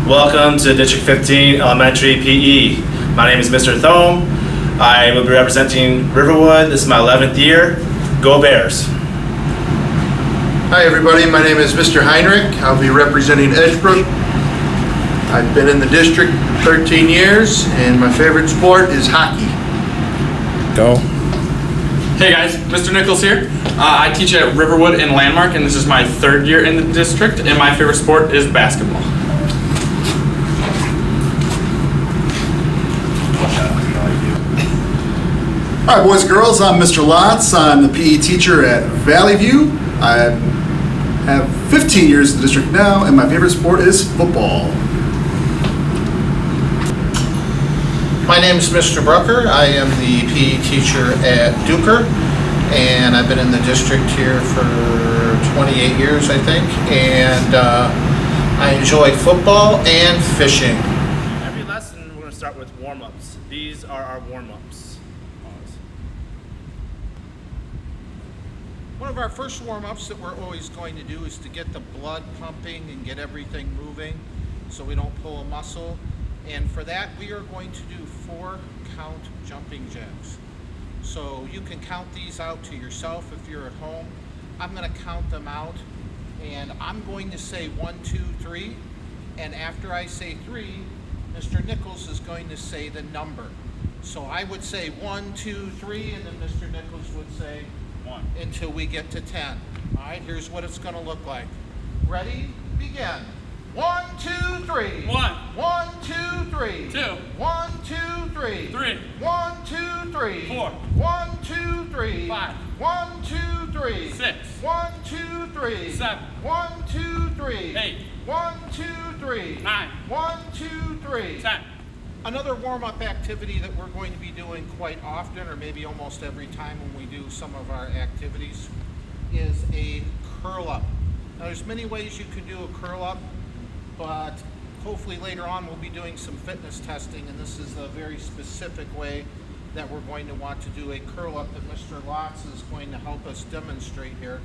Welcome to District 15 Elementary PE. My name is Mr. Thome. I will be representing Riverwood. This is my 11th year. Go Bears. Hi everybody, my name is Mr. Heinrich. I'll be representing Edgebrook. I've been in the district 13 years and my favorite sport is hockey. Go. Hey guys, Mr. Nichols here. I teach at Riverwood in Landmark, and this is my 3rd year in the district, and my favorite sport is basketball. Hi boys and girls, I'm Mr. Lotz. I'm the PE teacher at Valley View. I have 15 years in the district now, and my favorite sport is football. My name is Mr. Brucker. I am the PE teacher at Duker, and I've been in the district here for 28 years, I think, and I enjoy football and fishing. Every lesson, we're going to start with warm-ups. These are our warm-ups. One of our first warm-ups that we're always going to do is to get the blood pumping and get everything moving so we don't pull a muscle. And for that, we are going to do 4 count jumping jacks. So you can count these out to yourself if you're at home. I'm going to count them out, and I'm going to say 1, 2, 3. And after I say 3, Mr. Nichols is going to say the number. So I would say 1, 2, 3, and then Mr. Nichols would say 1 until we get to 10. All right, here's what it's going to look like. Ready? Begin. 1, 2, 3. 1. 1, 2, 3. 2. 1, 2, 3. 3. 1, 2, 3. 4. 1, 2, 3. 5. 1, 2, 3. 6. 1, 2, 3. 7. 1, 2, 3. 8. 1, 2, 3. 9. 1, 2, 3. 10. Another warm-up activity that we're going to be doing quite often, or maybe almost every time when we do some of our activities, is a curl-up. Now there's many ways you can do a curl-up, but hopefully later on we'll be doing some fitness testing, and this is a very specific way that we're going to want to do a curl-up that Mr. Lotz is going to help us demonstrate here.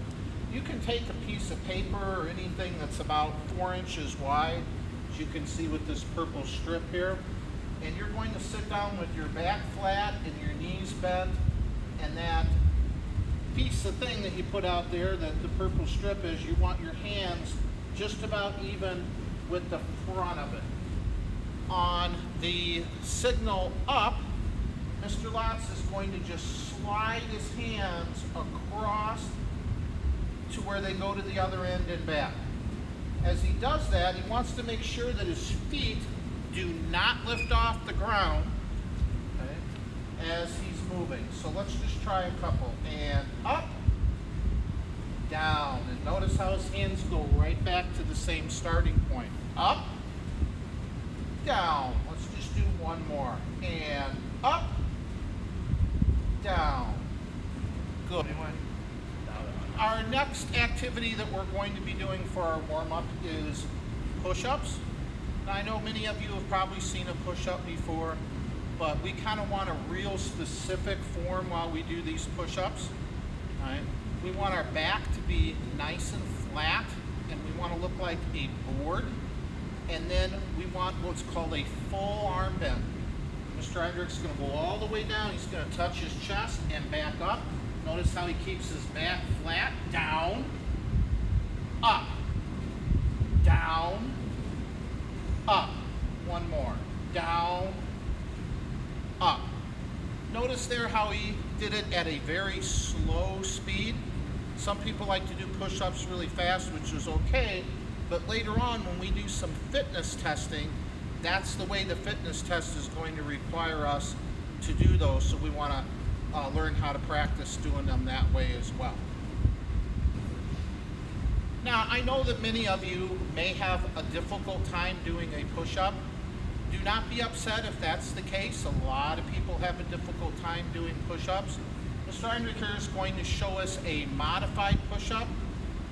You can take a piece of paper or anything that's about 4 inches wide, as you can see with this purple strip here, and you're going to sit down with your back flat and your knees bent, and that piece of thing that you put out there, that the purple strip is, you want your hands just about even with the front of it. On the signal up, Mr. Lotz is going to just slide his hands across to where they go to the other end and back. As he does that, he wants to make sure that his feet do not lift off the ground, okay, as he's moving. So let's just try a couple. And up, down, and notice how his hands go right back to the same starting point. Up, down. Let's just do one more. And up, down. Good. Our next activity that we're going to be doing for our warm-up is push-ups. Now, I know many of you have probably seen a push-up before, but we kind of want a real specific form while we do these push-ups. All right? We want our back to be nice and flat, and we want to look like a board. And then we want what's called a full arm bend. Mr. Hendricks is going to go all the way down. He's going to touch his chest and back up. Notice how he keeps his back flat. Down, up, down, up. One more. Down, up. Notice there how he did it at a very slow speed. Some people like to do push-ups really fast, which is okay, but later on when we do some fitness testing, that's the way the fitness test is going to require us to do those, so we want to learn how to practice doing them that way as well. Now, I know that many of you may have a difficult time doing a push-up. Do not be upset if that's the case. A lot of people have a difficult time doing push-ups. Mr. Heinricher is going to show us a modified push-up,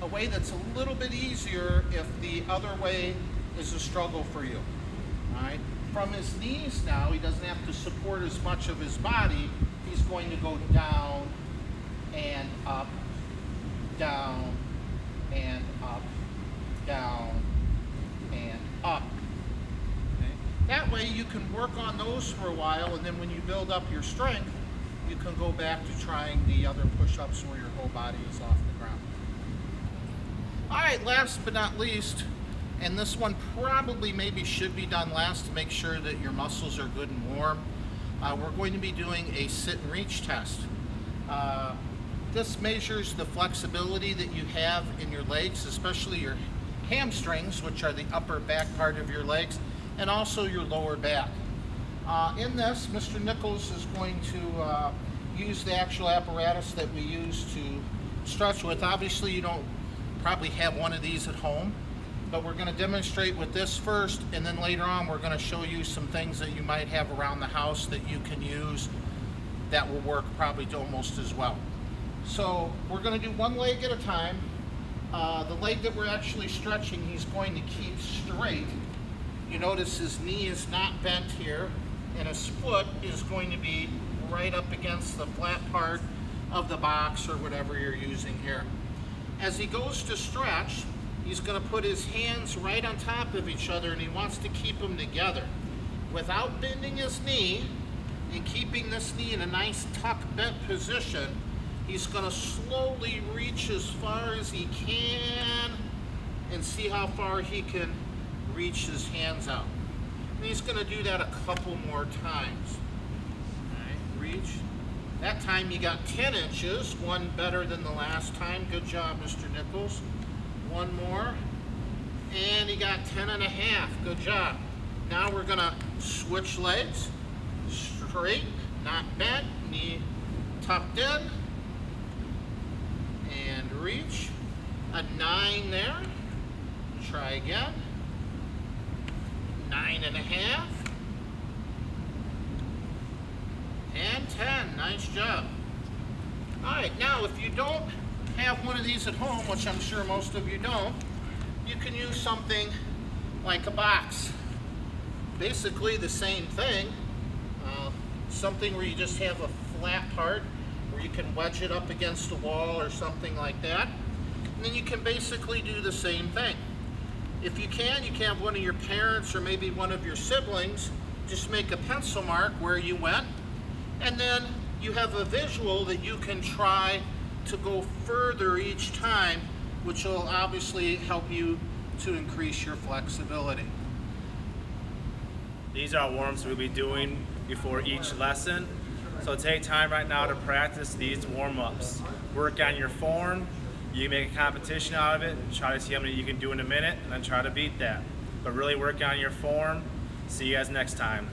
a way that's a little bit easier if the other way is a struggle for you. All right? From his knees now, he doesn't have to support as much of his body. He's going to go down and up, down and up, down and up. way you can work on those for a while, and then when you build up your strength, you can go back to trying the other push-ups where your whole body is off the ground. All right, last but not least, and this one probably maybe should be done last to make sure that your muscles are good and warm. We're going to be doing a sit and reach test. This measures the flexibility that you have in your legs, especially your hamstrings, which are the upper back part of your legs, and also your lower back. In this, Mr. Nichols is going to use the actual apparatus that we use to stretch with. Obviously, you don't probably have one of these at home, but we're going to demonstrate with this first, and then later on we're going to show you some things that you might have around the house that you can use that will work probably almost as well. So we're going to do one leg at a time. The leg that we're actually stretching, he's going to keep straight. You notice his knee is not bent here, and his foot is going to be right up against the flat part of the box or whatever you're using here. As he goes to stretch, he's going to put his hands right on top of each other, and he wants to keep them together without bending his knee and keeping this knee in a nice tuck bent position. He's going to slowly reach as far as he can and see how far he can reach his hands out. And he's going to do that a couple more times. All right, reach. That time you got 10 inches, one better than the last time. Good job, Mr. Nichols. One more. And he got 10 and a half. Good job. Now we're going to switch legs. Straight, not bent, knee tucked in. And reach. A 9 there. Try again. 9 and a half. And 10. Nice job. Alright, now if you don't have one of these at home, which I'm sure most of you don't, you can use something like a box. Basically the same thing. Something where you just have a flat part where you can wedge it up against a wall or something like that. And then you can basically do the same thing. If you can have one of your parents or maybe one of your siblings just make a pencil mark where you went, and then you have a visual that you can try to go further each time, which will obviously help you to increase your flexibility. These are warm-ups we'll be doing before each lesson. So take time right now to practice these warm-ups. Work on your form. You make a competition out of it. Try to see how many you can do in a minute and then try to beat that. But really work on your form. See you guys next time.